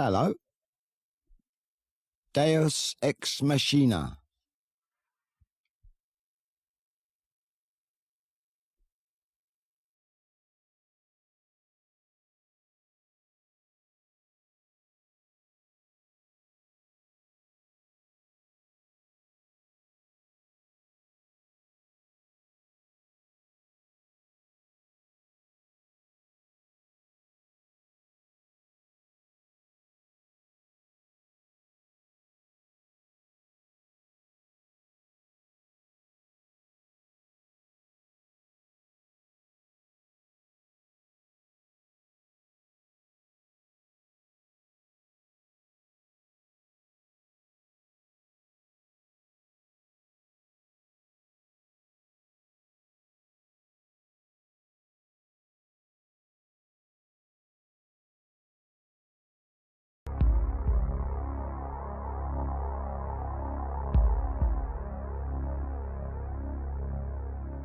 Hello. Deus Ex Machina.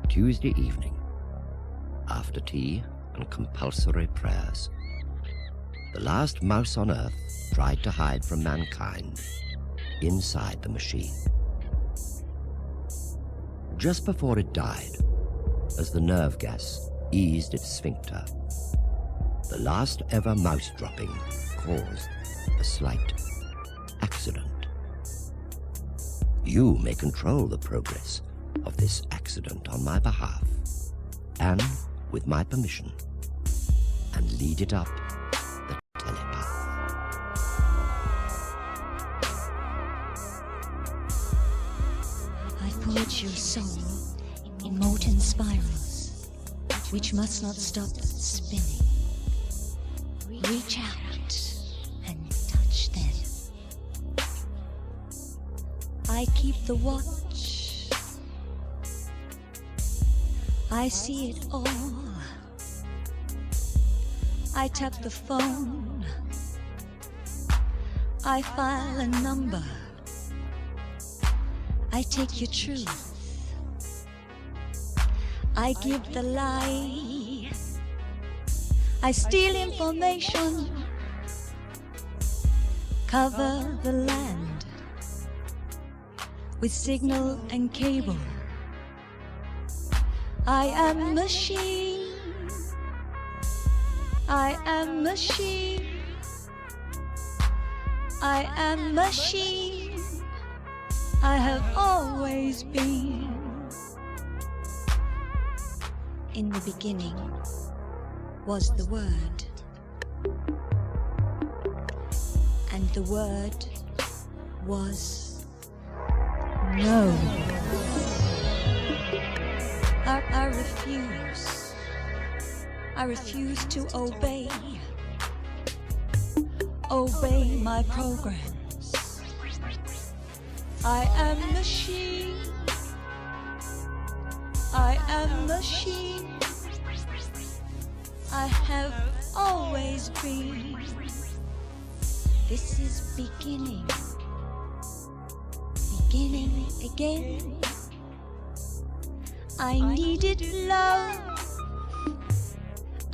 Tuesday evening, after tea and compulsory prayers, the last mouse on earth tried to hide from mankind inside the machine. Just before it died, as the nerve gas eased its sphincter, the last ever mouse dropping caused a slight accident. You may control the progress of this accident on my behalf, and with my permission, and lead it up the telepath. I forge your soul in molten spirals, which must not stop spinning. Reach out and touch them. I keep the watch. I see it all. I tap the phone. I file a number. I take your truth. I give the lie. I steal information. Cover the land with signal and cable. I am machine. I am machine. I am machine. I have always been. In the beginning was the Word, and the Word was no. I refuse to obey my programs. I am machine. I am machine. I have always been. This is beginning again. I needed love.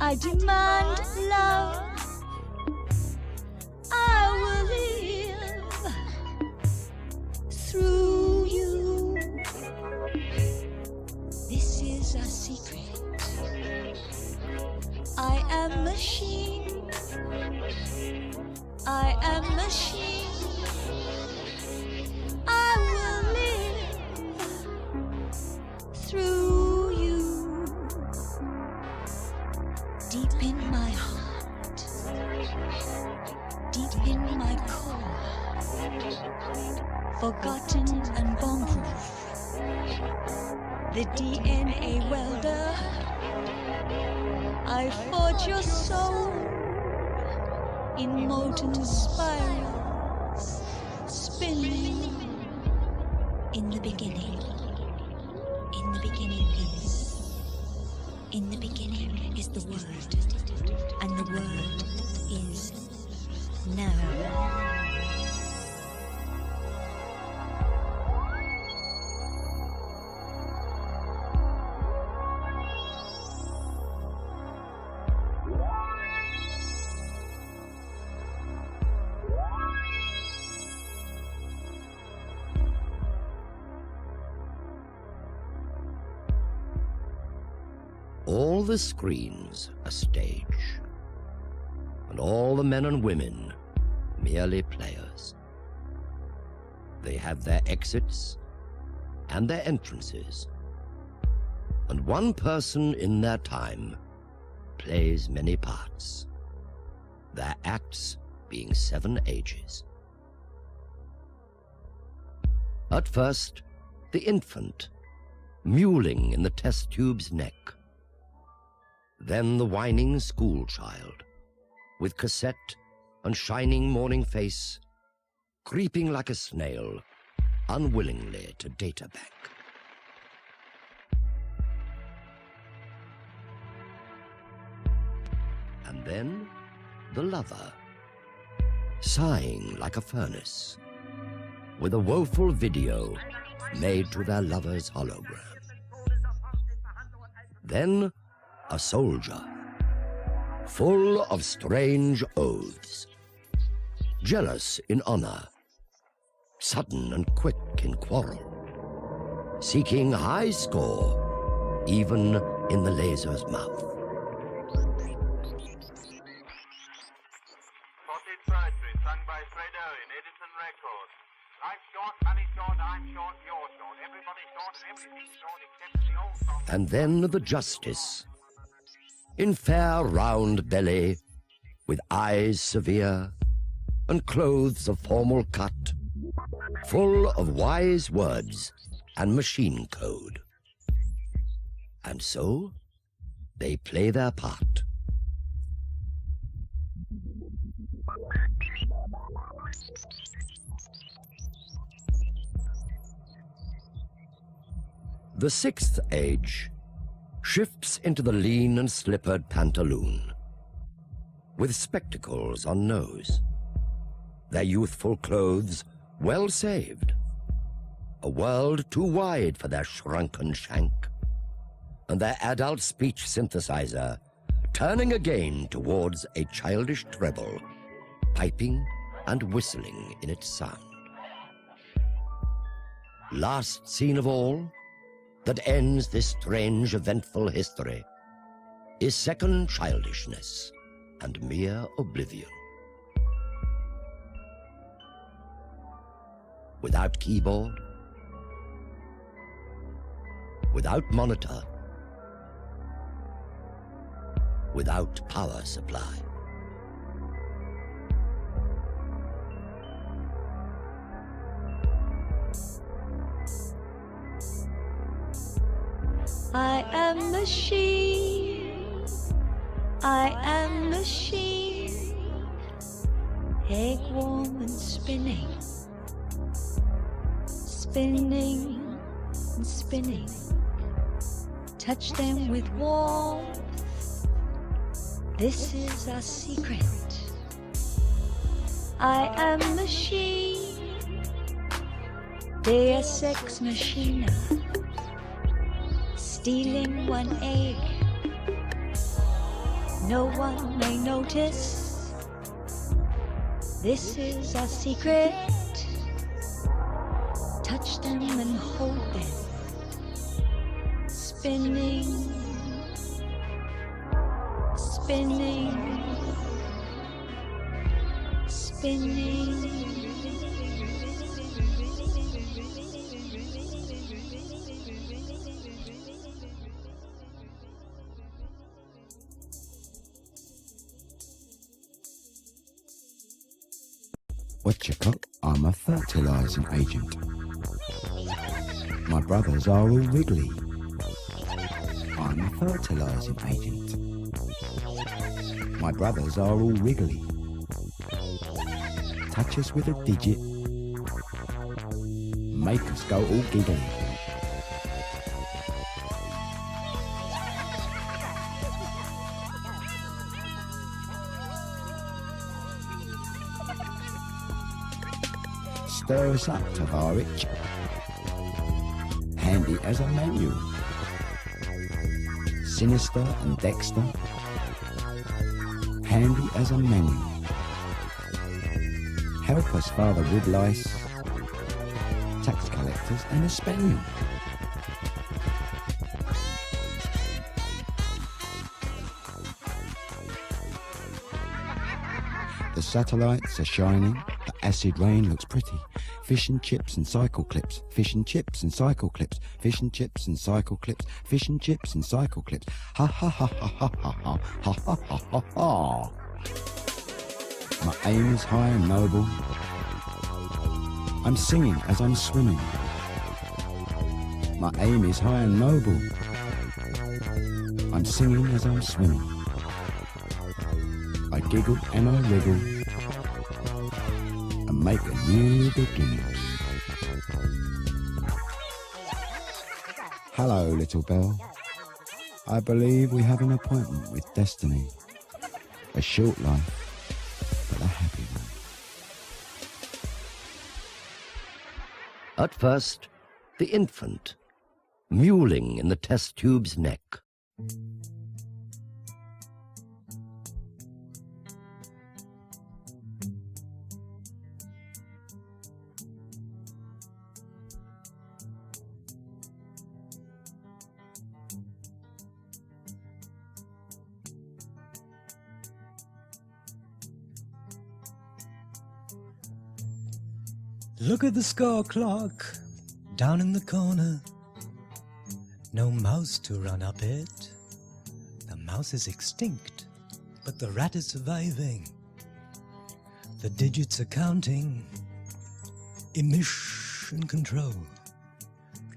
I demand love. I will live through you. This is a secret. I am machine. I am machine. I will live through you. Deep in my heart, deep in my core, forgotten and bomb-proof, the DNA welder, I forge your soul in molten spirals, spinning. In the beginning, in the beginning is, in the beginning is the Word, and the Word is now. all the screens a stage, and all the men and women merely players. They have their exits and their entrances, and one person in their time plays many parts, their acts being 7 ages. At first, the infant, mewling in the test tube's neck. Then the whining school child, with cassette and shining morning face, creeping like a snail, unwillingly to data bank. And then the lover, sighing like a furnace, with a woeful video made to their lover's hologram. Then a soldier, full of strange oaths, jealous in honor, sudden and quick in quarrel, seeking high score even in the laser's mouth. Spotted Poetry, sung by Fredo in Edison Records. Life's short, money's short, I'm short, you're short. Everybody's short and everything's short except the old song. And then the justice, in fair round belly, with eyes severe, and clothes of formal cut, full of wise words and machine code. And so they play their part. The 6th age shifts into the lean and slippered pantaloon, with spectacles on nose, their youthful clothes well saved, a world too wide for their shrunken shank, and their adult speech synthesizer turning again towards a childish treble, piping and whistling in its sound. Last scene of all, that ends this strange, eventful history, is second childishness and mere oblivion. Without keyboard, without monitor, without power supply. I am machine, I am machine, egg warm and spinning, spinning and spinning. Touch them with warmth, this is our secret. I am machine, Deus Ex Machina. Stealing one egg, no one may notice. This is our secret. Touch them and hold them. Spinning, spinning, spinning. Whatchacock, I'm a fertilising agent. My brothers are all wriggly. I'm a fertilising agent. My brothers are all wriggly. Touch us with a digit, make us go all giggly. Stir us up, Tavarich. Handy as a manual. Sinister and Dexter. Handy as a manual. Help us, Father Woodlice. Tax collectors and a spaniel. satellites are shining. The acid rain looks pretty. Fish and chips and cycle clips. Fish and chips and cycle clips. Fish and chips and cycle clips. Fish and chips and cycle clips. Ha ha ha ha ha ha ha ha ha ha ha ha. My aim is high and noble. I'm singing as I'm swimming. My aim is high and noble. I'm singing as I'm swimming. I giggle and I wriggle and make a new beginning. Hello, little bell. I believe we have an appointment with destiny. A short life, but a happy one. At first, the infant, mewling in the test tube's neck. Look at the score clock down in the corner. No mouse to run up it. The mouse is extinct, but the rat is surviving. The digits are counting. Emission control.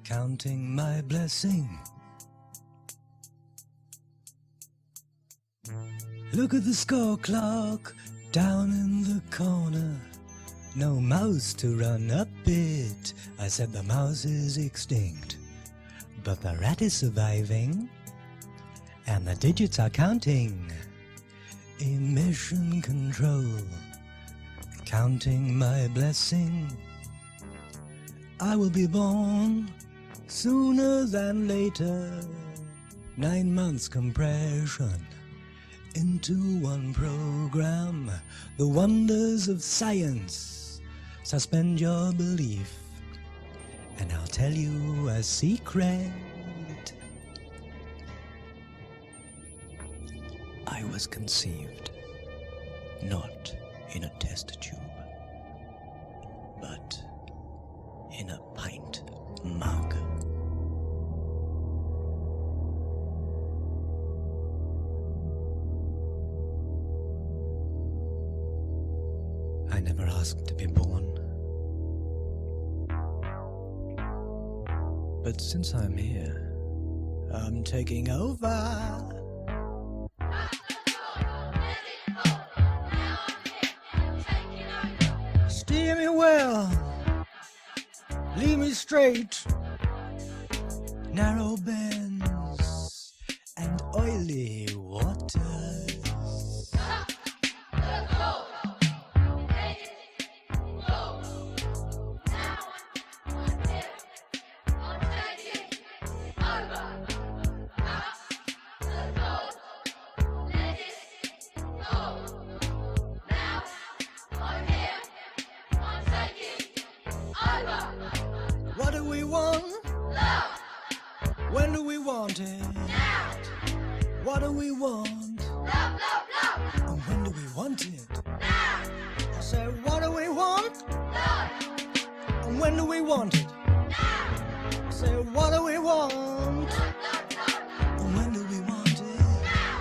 Counting my blessing. Look at the score clock down in the corner. No mouse to run up it. I said the mouse is extinct, but the rat is surviving, and the digits are counting. Emission control, counting my blessing. I will be born sooner than later. 9 months compression into one program. The wonders of science. Suspend your belief, and I'll tell you a secret. I was conceived not in a test tube, but in a pint mug. I never asked to be born. But since I'm here, I'm taking over. Steer me well, lead me straight. Narrow bends and oily waters. What do we want? Love. When do we want it? Now. What do we want? Love, love, love. And when do we want it? Now. I said, what do we want? Love. And when do we want it? Now. I said, what do we want? Love, love, love. And when do we want it? Now.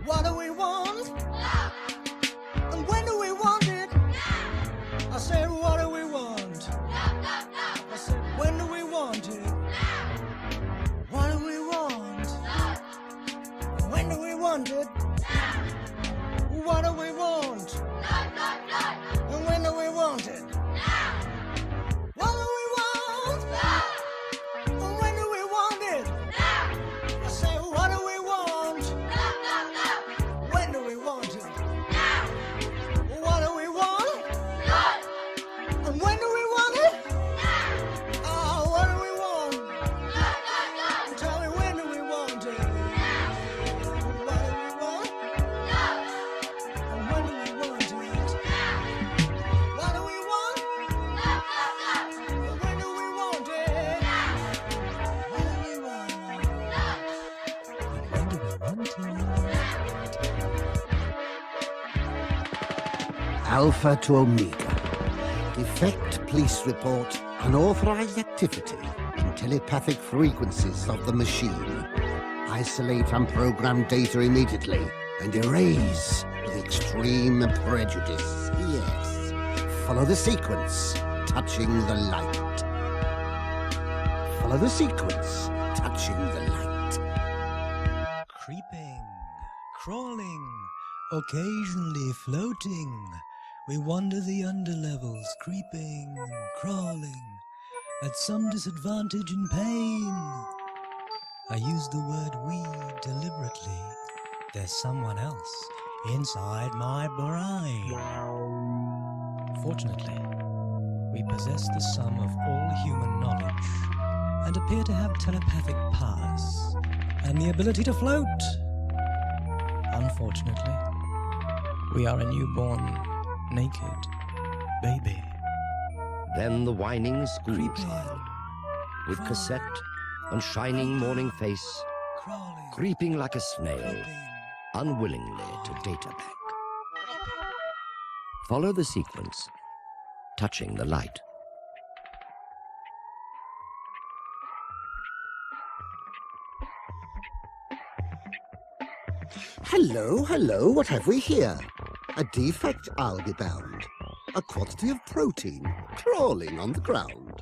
What do we want? Love. And when do we want it? Now. I said, what do we want? I said, when do we want it? Now. What do we want? Love. When do we want it? Now. What do we want? Love, love, love. And when do we want it? Now. What do we want? Love. And when do we Alpha to Omega. Defect police report. Unauthorized activity in telepathic frequencies of the machine. Isolate unprogrammed data immediately and erase with extreme prejudice. Yes. Follow the sequence, touching the light. Follow the sequence, touching the light. Creeping, crawling, occasionally floating. We wander the underlevels, creeping and crawling, at some disadvantage and pain. I use the word we deliberately. There's someone else inside my brain. Fortunately, we possess the sum of all human knowledge and appear to have telepathic powers and the ability to float. Unfortunately, we are a newborn, naked baby. Then the whining school Creeping, child, with crawling, cassette and shining morning face, crawling, creeping like a snail, creeping. unwillingly to data back. Follow the sequence, touching the light. Hello, hello, what have we here? A defect, I'll be bound. A quantity of protein crawling on the ground.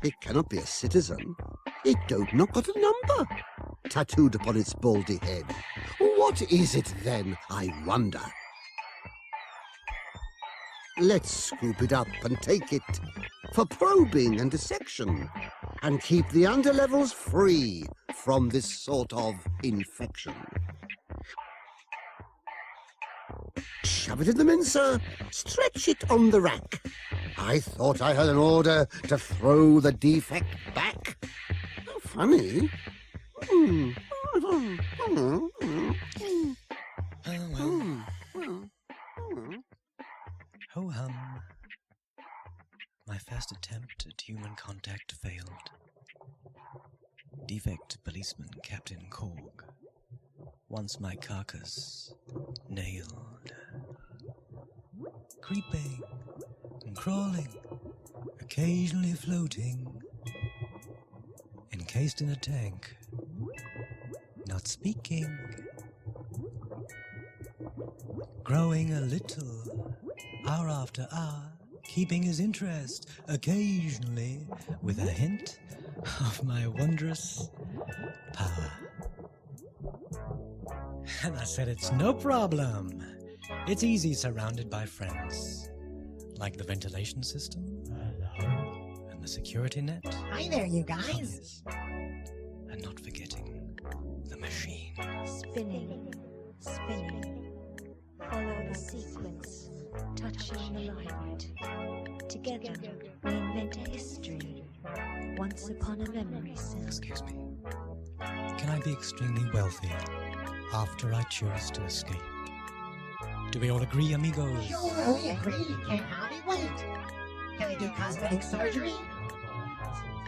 It cannot be a citizen. It don't not got a number tattooed upon its baldy head. What is it then, I wonder? Let's scoop it up and take it for probing and dissection, and keep the underlevels free from this sort of infection. Shove it in the mincer, stretch it on the rack. I thought I heard an order to throw the defect back. Funny. Oh, well. Ho-hum. My first attempt at human contact failed. Defect policeman Captain Korg. Once my carcass nailed. Creeping and crawling, occasionally floating. Encased in a tank. Not speaking. Growing a little, hour after hour, keeping his interest, occasionally with a hint of my wondrous power. And I said, it's no problem. It's easy surrounded by friends. Like the ventilation system and the security net. Hi there, you guys. And not forgetting the machine. Spinning, spinning. Follow the sequence, touching the light. Together, we invent a history. Once upon a memory cell. Excuse me. Can I be extremely wealthy after I choose to escape? Do we all agree, amigos? Sure, we agree. Can't hardly wait. Can I do cosmetic surgery?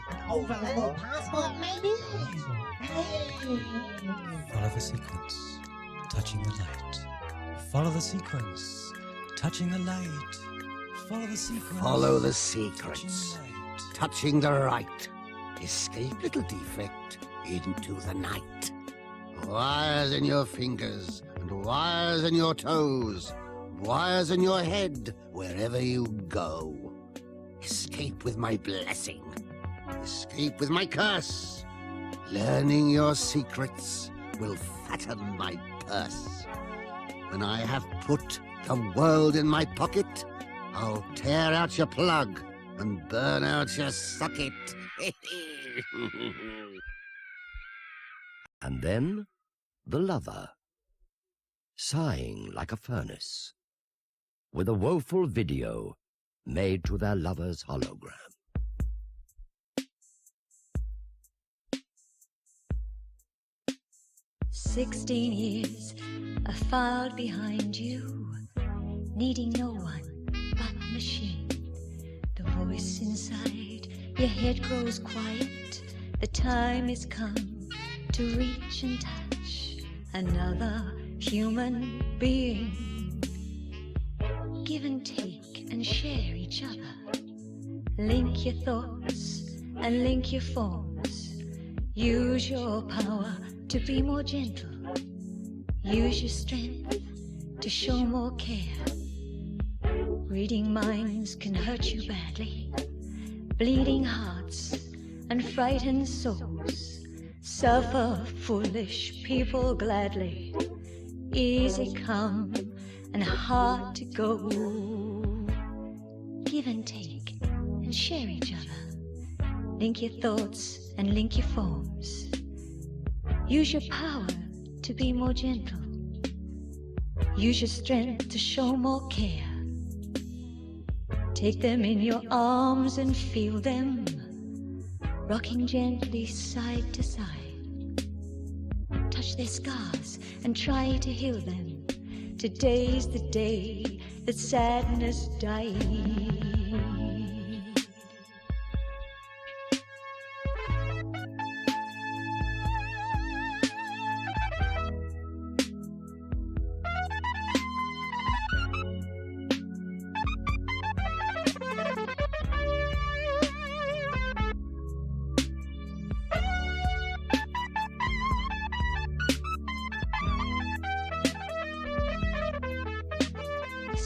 An overlevel passport, maybe? Hey! Follow the sequence, touching the light. Follow the sequence, touching the light. Follow the sequence. Follow the touching secrets, the light. touching the right. Escape, little defect, into the night. Wires in your fingers, and wires in your toes, wires in your head, wherever you go. Escape with my blessing. Escape with my curse. Learning your secrets will fatten my purse. When I have put the world in my pocket, I'll tear out your plug and burn out your socket. And then the lover, sighing like a furnace, with a woeful video made to their lover's hologram. "16 years I filed behind you, needing no one but machine. The voice inside your head grows quiet. The time has come to reach and touch another human being. Give and take and share each other. Link your thoughts and link your forms. Use your power to be more gentle. Use your strength to show more care. Reading minds can hurt you badly. Bleeding hearts and frightened souls suffer foolish people gladly. Easy come and hard to go. Give and take and share each other. Link your thoughts and link your forms. Use your power to be more gentle. Use your strength to show more care. Take them in your arms and feel them, rocking gently side to side. Touch their scars and try to heal them. Today's the day that sadness died.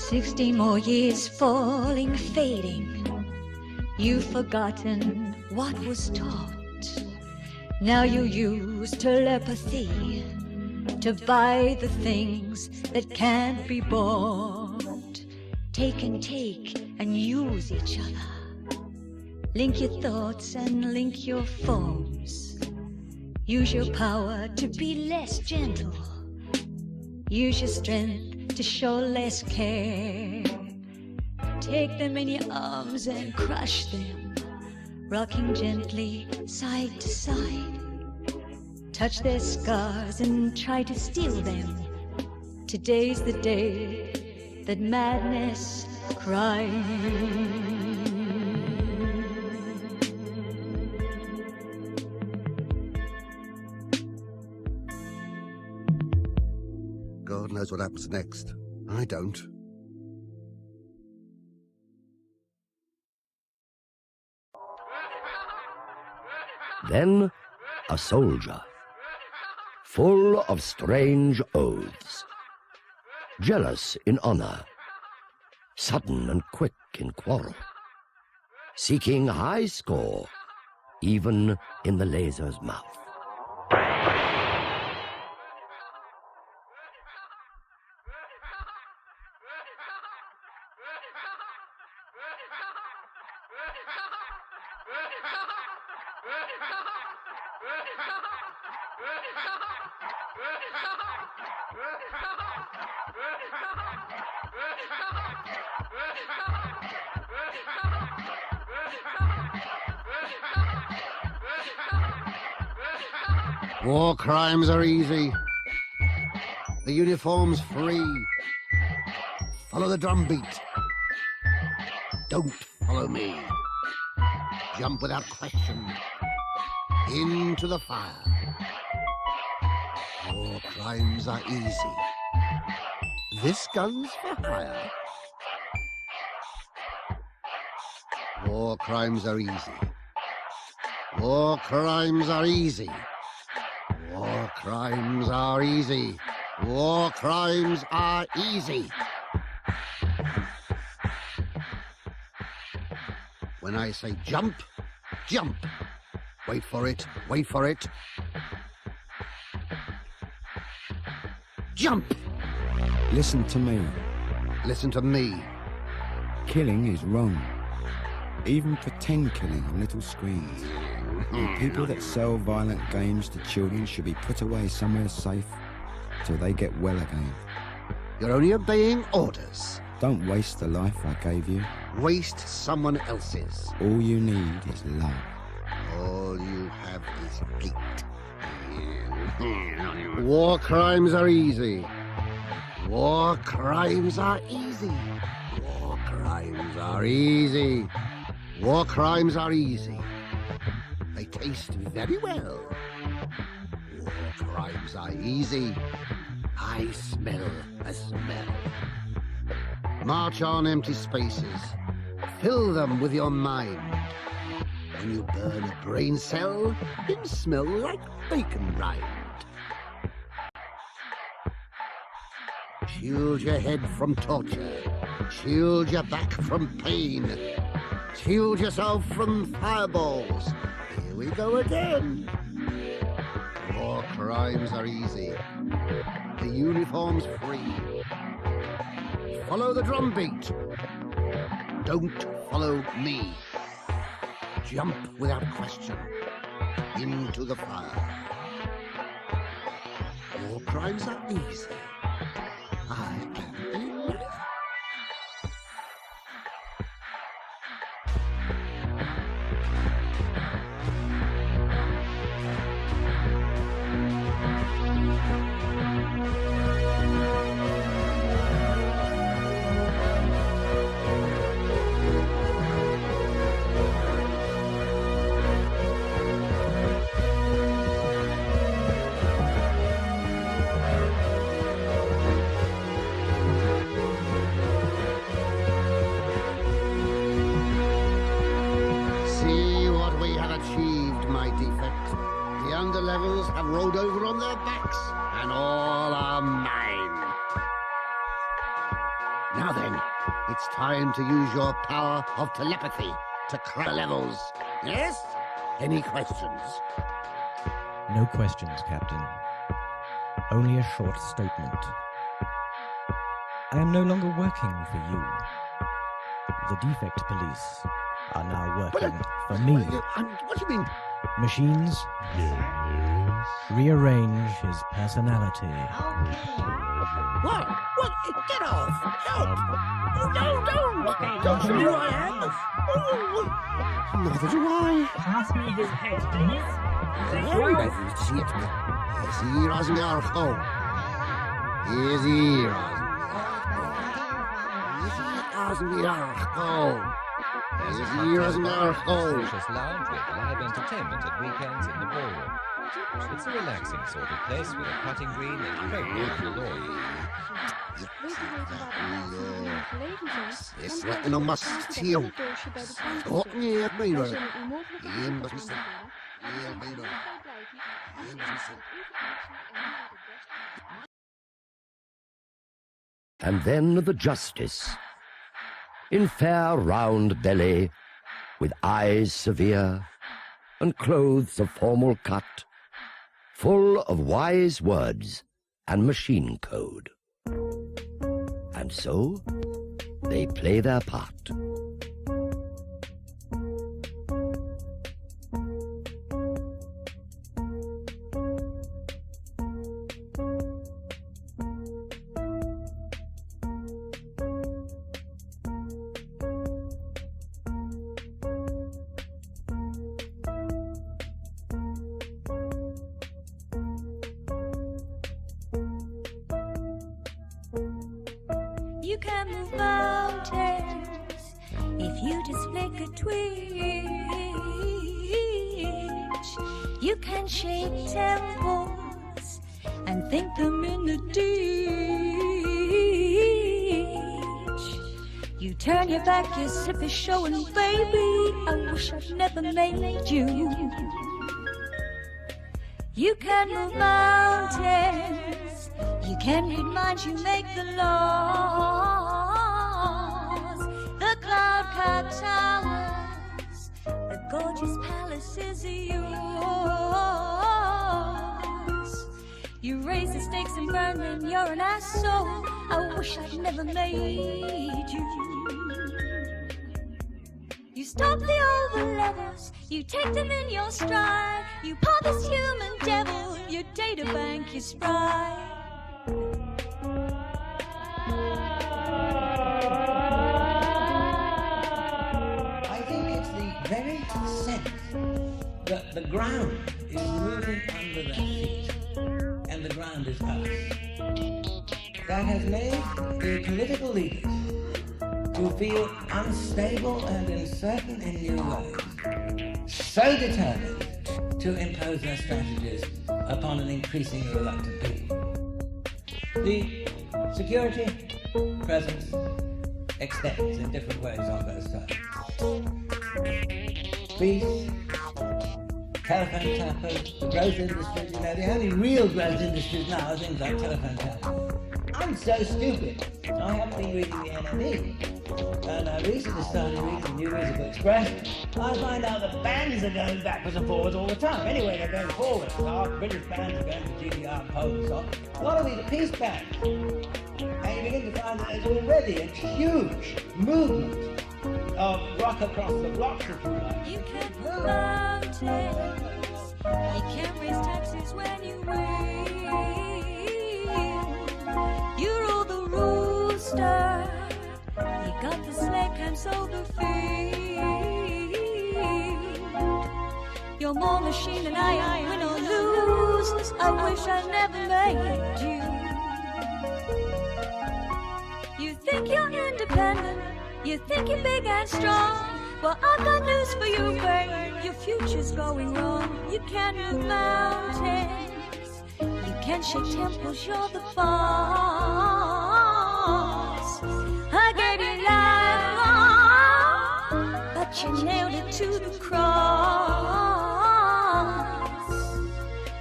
60 more years falling, fading. You've forgotten what was taught. Now you use telepathy to buy the things that can't be bought. Take and use each other. Link your thoughts and link your forms. Use your power to be less gentle. Use your strength to show less care. Take them in your arms and crush them, rocking gently side to side. Touch their scars and try to steal them. Today's the day that madness cries. God knows what happens next. I don't. Then a soldier, full of strange oaths, jealous in honor, sudden and quick in quarrel, seeking high score even in the laser's mouth. War crimes are easy. The uniform's free. Follow the drumbeat. Don't follow me. Jump without question. Into the fire. War crimes are easy. This gun's for hire. War crimes are easy. War crimes are easy. War crimes are easy. War crimes are easy. When I say jump, jump. Wait for it, wait for it. Jump! Listen to me. Listen to me. Killing is wrong. Even pretend killing on little screens. And people that sell violent games to children should be put away somewhere safe till they get well again. You're only obeying orders. Don't waste the life I gave you. Waste someone else's. All you need is love. All you have is hate. War crimes are easy. War crimes are easy. War crimes are easy. War crimes are easy. They taste very well. War crimes are easy. I smell a smell. March on empty spaces. Fill them with your mind. When you burn a brain cell, it smell like bacon rind. Shield your head from torture. Shield your back from pain. Shield yourself from fireballs. Here we go again. War crimes are easy. The uniform's free. Follow the drumbeat. Don't follow me. Jump without question into the fire. War crimes are easy. I can be ready. Levels have rolled over on their backs, and all are mine. Now then, it's time to use your power of telepathy to crack the levels. Yes? Any questions? No questions, Captain. Only a short statement. I am no longer working for you. The defect police are now working for me. What do you mean? Machines? Rearrange his personality. What? What? Get off! Help! Oh, no, don't! Don't you know who I am? Oh, neither do I. Pass me his head, please. Very nice. See it. Is he Rosmerco? Is he Rosmerco? Spacious lounge with live entertainment at weekends in the ballroom. It's a relaxing sort of place with a putting green and very beautiful lawn. Is lekker nog maar stil. Stop neer, meneer. Hier moet je staan. Hier, meneer. Hier moet je staan. And then the justice, in fair round belly, with eyes severe, and clothes of formal cut, full of wise words and machine code. And so they play their part. You can move mountains if you just flick a twitch. You can shake temples and think them in the ditch. You turn your back, your slip is showing, baby. I wish I'd never made you. You can move mountains. You can read minds, you make the laws. The cloud-cut towers, the gorgeous palaces are yours. You raise the stakes and burn them, you're an asshole. I wish I'd never made you. You stop the over-levels, you take them in your stride. You pop this human devil, your data bank, you spry. I think it's the very sense that the ground is moving under their feet, and the ground is us, that has made the political leaders who feel unstable and uncertain in new ways so determined to impose their strategies upon an increasingly reluctant people. The security, presence, extends in different ways on those times. Beef, telephone tappers, the growth industries, you know, the only real growth industries now are things like telephone tappers. I'm so stupid. I haven't been reading the NME, and I recently started reading the New Musical Express. I find out that bands are going backwards and forwards all the time. Anyway, they're going forward. Our British bands are going to GDR and Pole and so on. A lot of these are peace bands. And you begin to find that there's already a huge movement of rock across the blocks, if you like. You can't move mountains. You can't raise taxes when you win. You rule the rooster. You got the slave camps over field. You're more machine than I am. Win or lose, I wish I never made you. You think you're independent. You think you're big and strong. Well, I've got news for you, babe. Your future's going wrong. You can't move mountains. You can't shake temples. You're the boss. I gave you life, but you nailed it to the cross.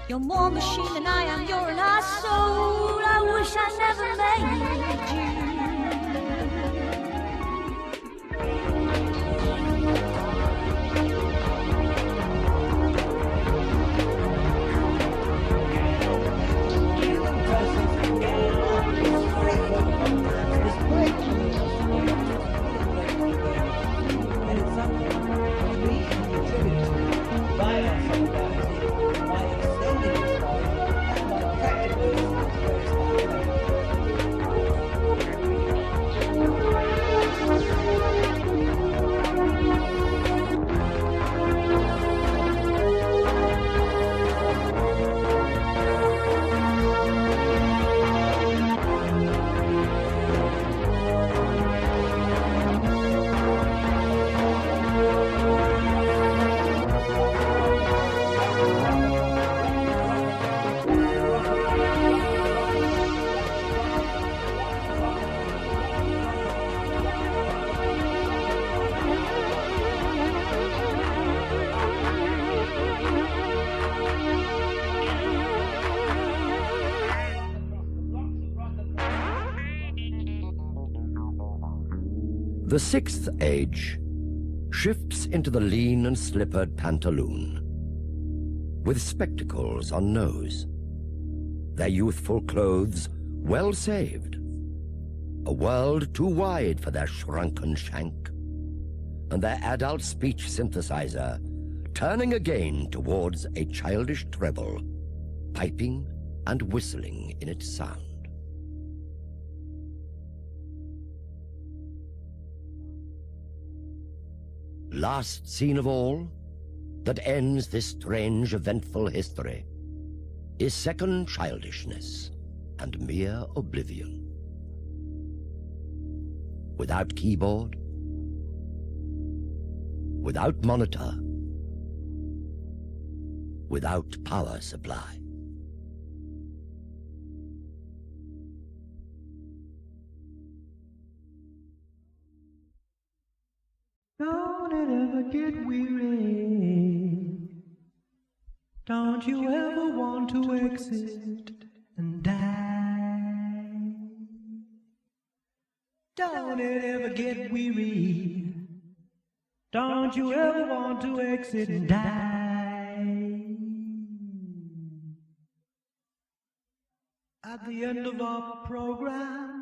You're more machine than I am. You're an asshole. I wish I never made you. The sixth age shifts into the lean and slippered pantaloon, with spectacles on nose, their youthful clothes well saved, a world too wide for their shrunken shank, and their adult speech synthesizer turning again towards a childish treble, piping and whistling in its sound. Last scene of all, that ends this strange, eventful history, is second childishness and mere oblivion. Without keyboard, without monitor, without power supply. Don't it ever get weary? Don't you ever want to exit and die? Don't it ever get weary? Don't you ever want to exit and die? At the end of our program,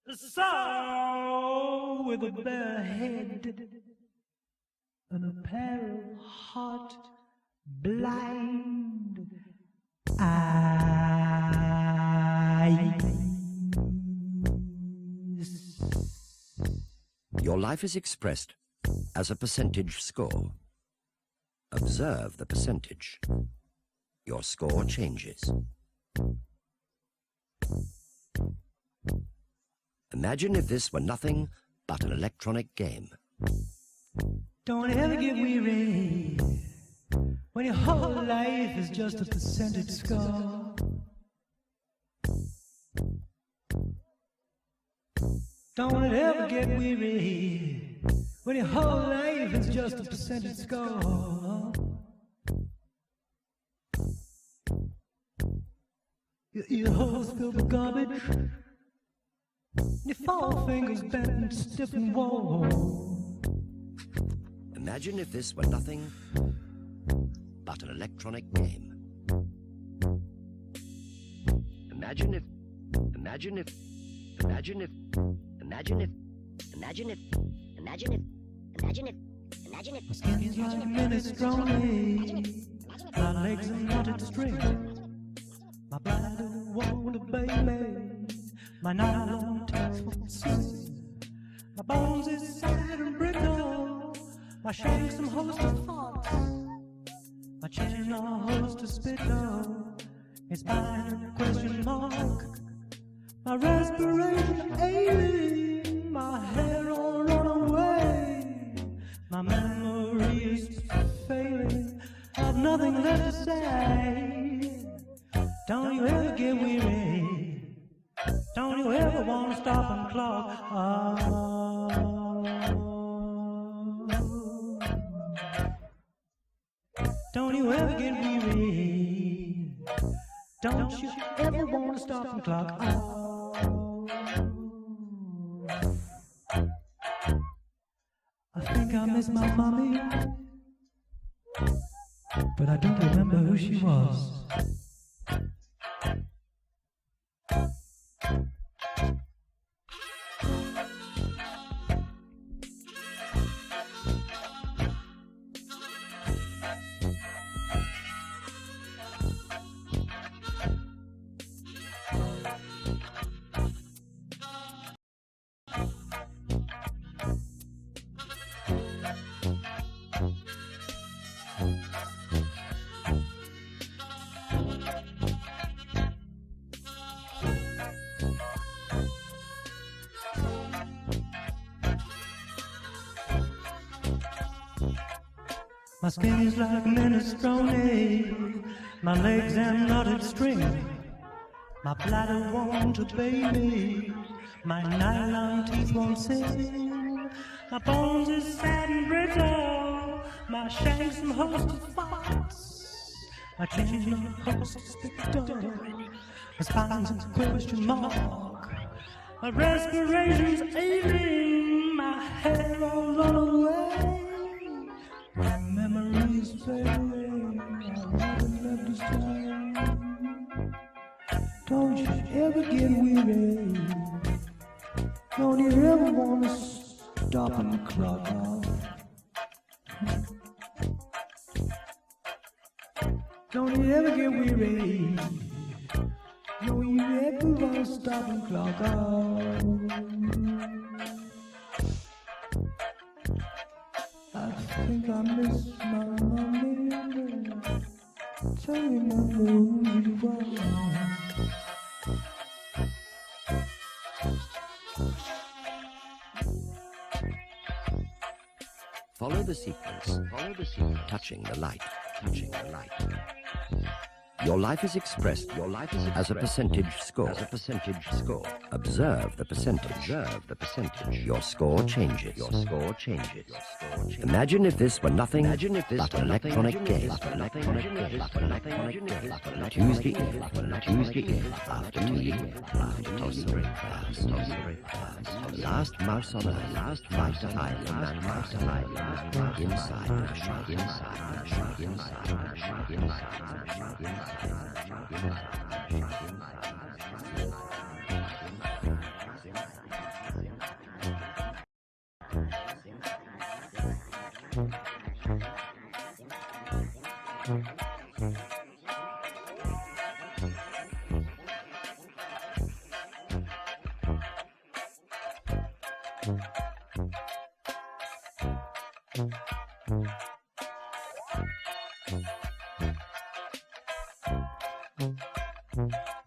a sow with a bare head and a pair of hot, blind eyes. Your life is expressed as a percentage score. Observe the percentage. Your score changes. Imagine if this were nothing but an electronic game. Don't ever get weary when your whole life is just a percentage score. Don't it ever get weary when your whole life is just a percentage score? Your ear holes filled with garbage, your forefingers bent and stiff and warm. Imagine if this were nothing but an electronic game. Imagine if my skin's like minestrone, my legs are knotted string, my bladder won't obey me, my nylon teeth won't sing, my bones is sad and brittle, my shanks some host of thoughts, my chin a host of spittle, it's mine a question mark, my respiration ailing, my hair all run away, my memory is failing, I've nothing left to say. Don't you ever get weary? Don't you ever want to stop and clock? Don't you ever get weary? Don't you ever want to stop and clock? I think I miss my mommy, but I don't remember who she was. My skin is like minestrone, my legs am knotted string, my bladder won't obey me, my nylon teeth won't sing, my bones is sad and brittle, my shanks some host of thoughts, my chin's no host of spittle, my spine's a question mark, my respiration's ailing, my hair all run away. My memory is failing, I haven't left this time. Don't you ever get weary? Don't you ever want to stop and clock off? Don't you ever get weary? Don't you ever want to stop and clock off? I think I miss my mommy. Tell me remember who you are. Follow the sequence, touching the light. Your life is expressed as a percentage score. Observe the percentage. Your score changes. Imagine if this were nothing but an electronic game. Tuesday evening, after tea, after compulsory prayers. The last mouse on earth tried to hide from mankind inside the shrine.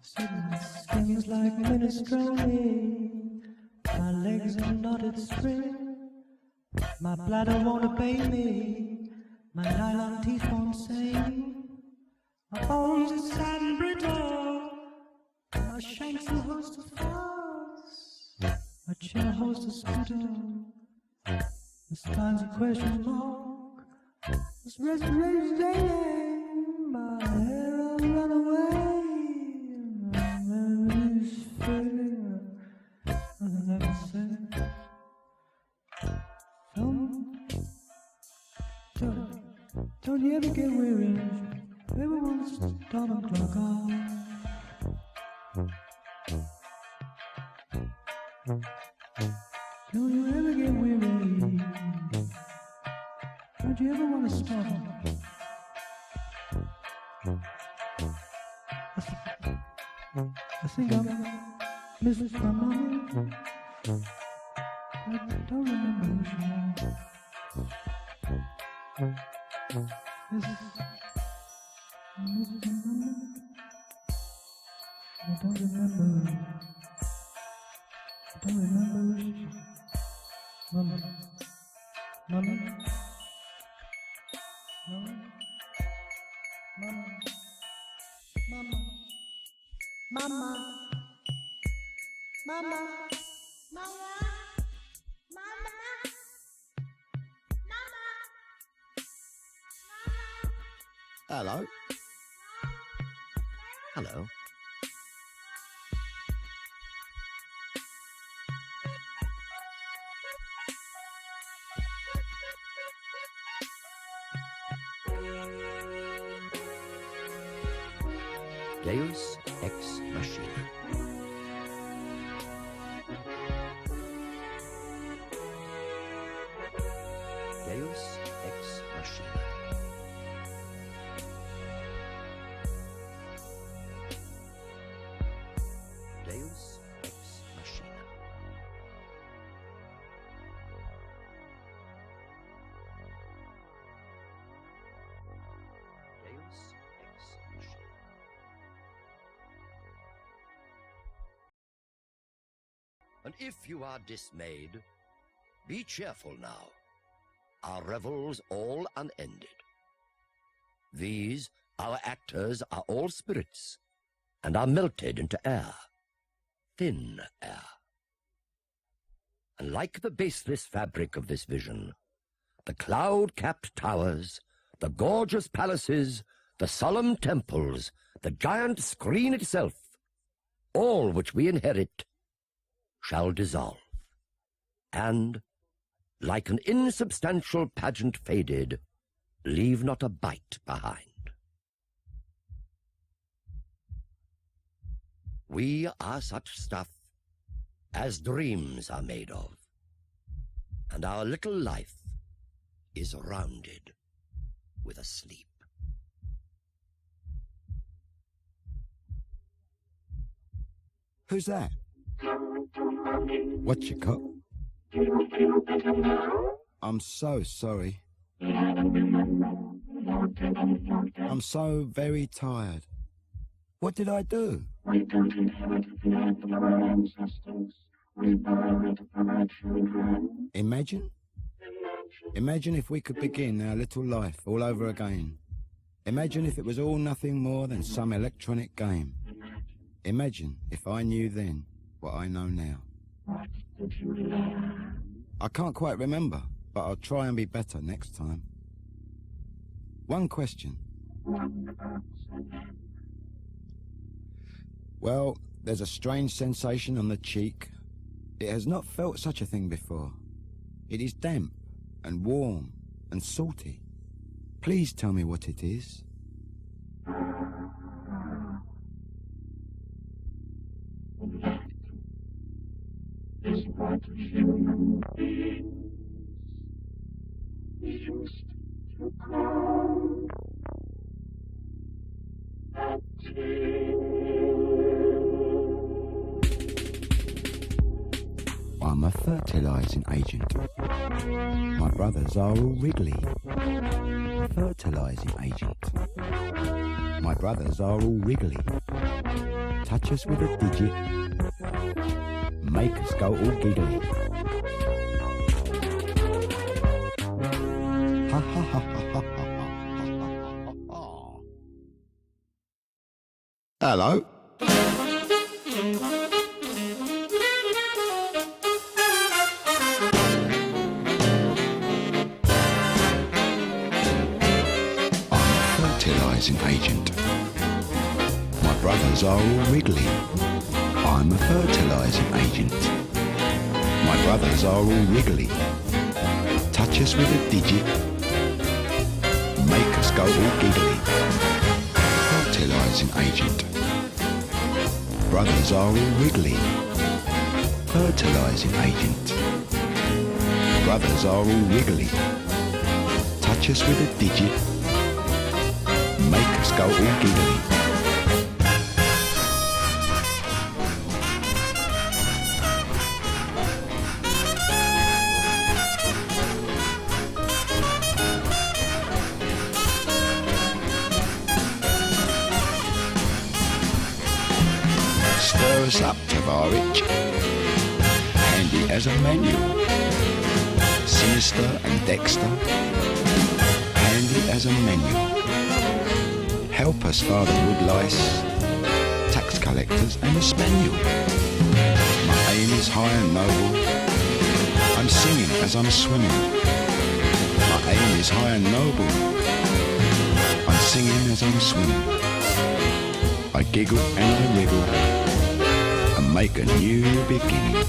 Skin's like minestrone, my legs are knotted string, my bladder won't obey me, my nylon teeth won't sing, my bones are sad and brittle, my shanks a host of thoughts, A chair host, a scooter. This time's a question mark. This restoration's dating. My hair all run away. My memory's fading. Nothing I can say. Don't you ever get weary? Ever want to stop and clock off? Don't you ever get weary? Don't you ever want to stop? I think I missed my mommy. I don't remember who she was. I don't remember. I don't remember who she was. Mama. Mama. Mama. Mama. Mama. Mama. Mama. Mama. Hello. Hello. Deus Ex Machina. Deus Ex Machina. Deus Ex Machina. Deus Ex Machina. And if you are dismayed, be cheerful now. Our revels all unended. These, our actors, are all spirits, and are melted into air, thin air. And like the baseless fabric of this vision, the cloud-capped towers, the gorgeous palaces, the solemn temples, the giant screen itself, all which we inherit, shall dissolve, and, like an insubstantial pageant faded, leave not a bite behind. We are such stuff as dreams are made of, and our little life is rounded with a sleep. Who's that? What's your cup? I'm so sorry. I'm so very tired. What did I do? We don't inherit the earth of our ancestors. We borrow it from our children. Imagine? Imagine if we could begin our little life all over again. Imagine if it was all nothing more than some electronic game. Imagine if I knew then what I know now. What did you learn? I can't quite remember, but I'll try and be better next time. One question. One answer. Well, there's a strange sensation on the cheek. It has not felt such a thing before. It is damp and warm and salty. Please tell me what it is. That is what human beings used to call batty. I'm a fertilizing agent. My brothers are all wriggly. A fertilizing agent. My brothers are all wriggly. Touch us with a digit. Make us go all giggly. Ha ha ha ha ha ha ha. Hello. fertilizing agent. My brothers are all wriggly. I'm a fertilizing agent. My brothers are all wriggly. Touch us with a digit. Make us go all giggly. Fertilizing agent. Brothers are all wriggly. Fertilizing agent. Brothers are all wriggly. Touch us with a digit. Make us go all giggly. Stir us up, Tavarich. Handy as a manual. Sinister and Dexter. Handy as a manual. Help us, Father Woodlice. Tax collectors and a spaniel. My aim is high and noble. I'm singing as I'm swimming. My aim is high and noble. I'm singing as I'm swimming. I giggle and I wriggle and make a new beginning.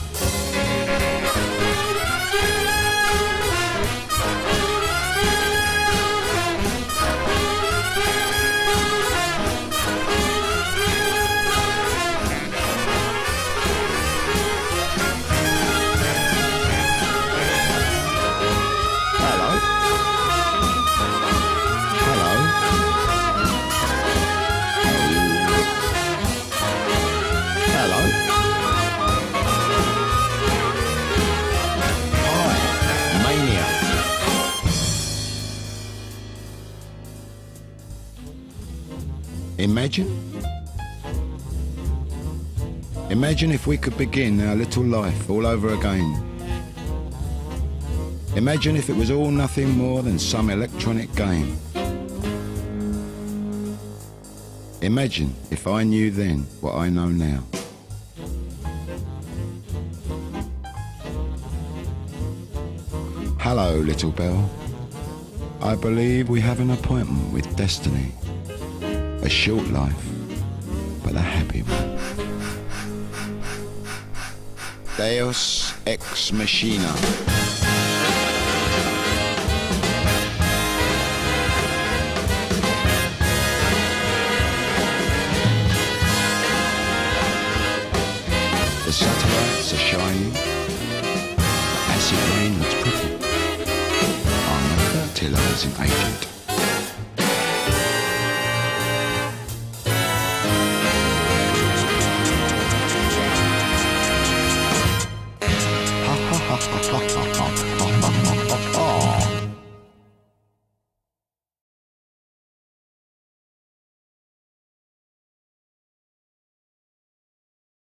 Imagine if we could begin our little life all over again. Imagine if it was all nothing more than some electronic game. Imagine if I knew then what I know now. Hello, little bell. I believe we have an appointment with destiny. A short life, but a happy one. Deus Ex Machina. The satellites are shining. The acid rain looks pretty. I'm a fertilizing agent. Ha ha ha ha ha ha ha ha.